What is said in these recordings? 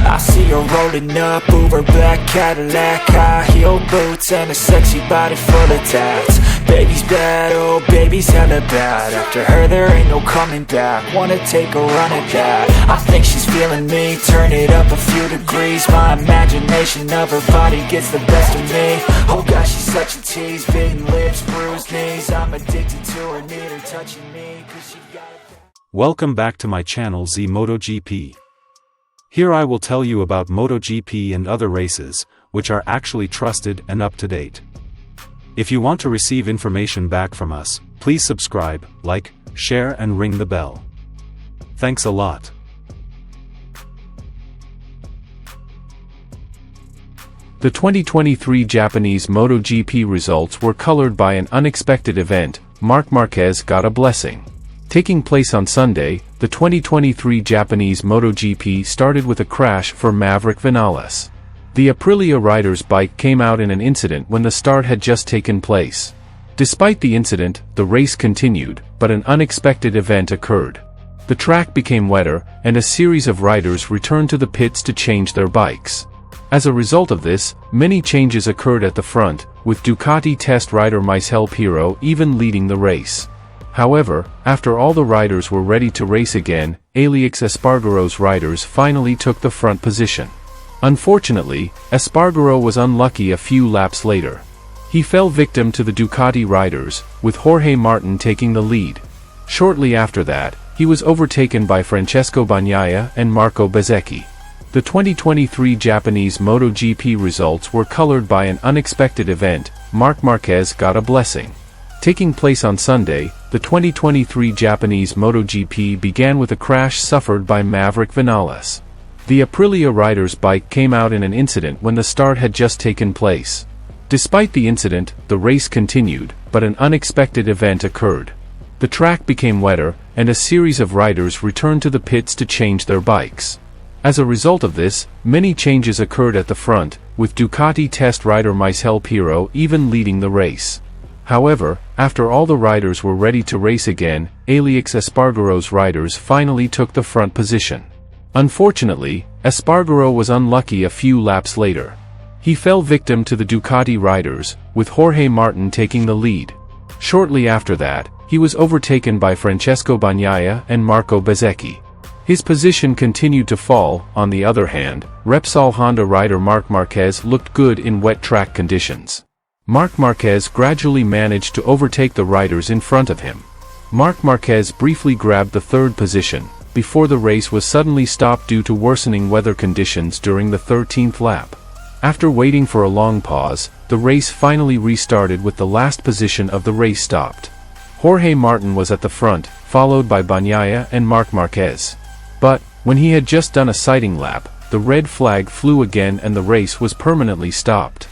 I see her rolling up, Uber black Cadillac, high heel boots and a sexy body full of tats. Baby's bad, oh baby's hella bad. After her there ain't no coming back. Wanna take a run at that. I think she's feeling me, turn it up a few degrees. My imagination of her body gets the best of me. Oh gosh, she's such a tease, bitten lips, bruised knees. I'm addicted to her, need her touching me, cause she got it. Welcome back to my channel Z Motogp. Here I will tell you about Motogp and other races, which are actually trusted and up to date. If you want to receive information back from us, please subscribe, like, share and ring the bell. Thanks a lot. The 2023 Japanese Motogp results were colored by an unexpected event. Marc Marquez got a blessing. Taking place on Sunday, the 2023 Japanese Motogp started with a crash for Maverick Vinales. The Aprilia rider's bike came out in an incident when the start had just taken place. Despite the incident, the race continued, but an unexpected event occurred. The track became wetter, and a series of riders returned to the pits to change their bikes. As a result of this, many changes occurred at the front, with Ducati test rider Michele Pirro even leading the race. However, after all the riders were ready to race again, Aleix Espargaro's riders finally took the front position. Unfortunately, Espargaro was unlucky a few laps later. He fell victim to the Ducati riders, with Jorge Martin taking the lead. Shortly after that, he was overtaken by Francesco Bagnaia and Marco Bezzecchi. The 2023 Japanese Motogp results were colored by an unexpected event. Marc Marquez got a blessing. Taking place on Sunday, the 2023 Japanese Motogp began with a crash suffered by Maverick Vinales. The Aprilia rider's bike came out in an incident when the start had just taken place. Despite the incident, the race continued, but an unexpected event occurred. The track became wetter, and a series of riders returned to the pits to change their bikes. As a result of this, many changes occurred at the front, with Ducati test rider Michele Pirro even leading the race. However, after all the riders were ready to race again, Aleix Espargaro's riders finally took the front position. Unfortunately, Espargaro was unlucky a few laps later. He fell victim to the Ducati riders, with Jorge Martin taking the lead. Shortly after that, he was overtaken by Francesco Bagnaia and Marco Bezzecchi. His position continued to fall. On the other hand, Repsol Honda rider Marc Marquez looked good in wet track conditions. Marc Marquez gradually managed to overtake the riders in front of him. Marc Marquez briefly grabbed the third position, before the race was suddenly stopped due to worsening weather conditions during the 13th lap. After waiting for a long pause, the race finally restarted with the last position of the race stopped. Jorge Martin was at the front, followed by Bagnaia and Marc Marquez. But, when he had just done a sighting lap, the red flag flew again and the race was permanently stopped.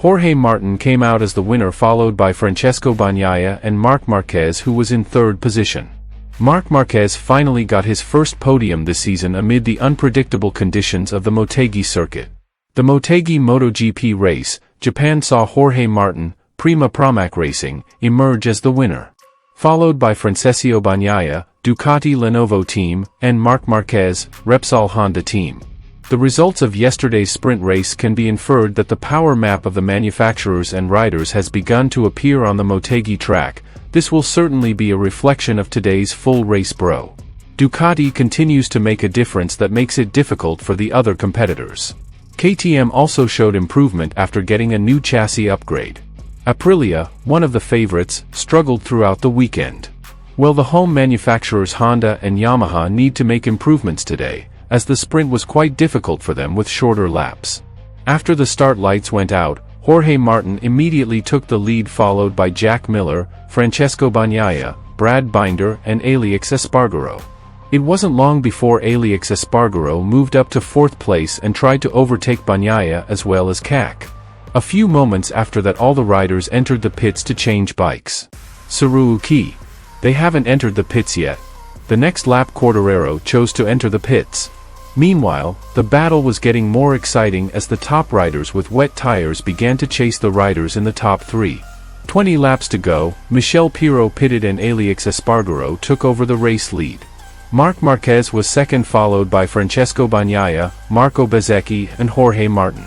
Jorge Martin came out as the winner, followed by Francesco Bagnaia and Marc Marquez, who was in third position. Marc Marquez finally got his first podium this season amid the unpredictable conditions of the Motegi circuit. The Motegi MotoGP Race Japan saw Jorge Martin, Prima Pramac Racing, emerge as the winner. Followed by Francesco Bagnaia, Ducati Lenovo Team, and Marc Marquez, Repsol Honda Team. The results of yesterday's sprint race can be inferred that the power map of the manufacturers and riders has begun to appear on the Motegi track. This will certainly be a reflection of today's full race bro. Ducati continues to make a difference that makes it difficult for the other competitors. KTM also showed improvement after getting a new chassis upgrade. Aprilia, one of the favorites, struggled throughout the weekend. Well, the home manufacturers Honda and Yamaha need to make improvements today, as the sprint was quite difficult for them with shorter laps. After the start lights went out, Jorge Martin immediately took the lead, followed by Jack Miller, Francesco Bagnaia, Brad Binder and Aleix Espargaro. It wasn't long before Aleix Espargaro moved up to fourth place and tried to overtake Bagnaia as well as CAC. A few moments after that, all the riders entered the pits to change bikes. Tsuruuki. They haven't entered the pits yet. The next lap Quartararo chose to enter the pits. Meanwhile, the battle was getting more exciting as the top riders with wet tires began to chase the riders in the top three. 20 laps to go, Michele Pirro pitted and Aleix Espargaro took over the race lead. Marc Marquez was second, followed by Francesco Bagnaia, Marco Bezzecchi, and Jorge Martin.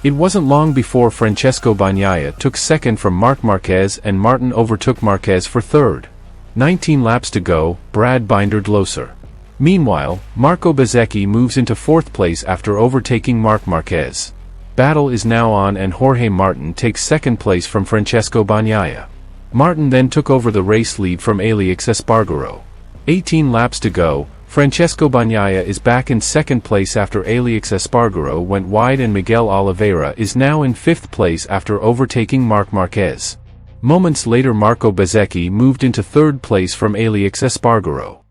It wasn't long before Francesco Bagnaia took second from Marc Marquez and Martin overtook Marquez for third. 19 laps to go, Brad Binder-Loser. Meanwhile, Marco Bezzecchi moves into fourth place after overtaking Marc Marquez. Battle is now on and Jorge Martin takes second place from Francesco Bagnaia. Martin then took over the race lead from Alex Espargaro. 18 laps to go, Francesco Bagnaia is back in second place after Alex Espargaro went wide and Miguel Oliveira is now in fifth place after overtaking Marc Marquez. Moments later Marco Bezzecchi moved into third place from Alex Espargaro.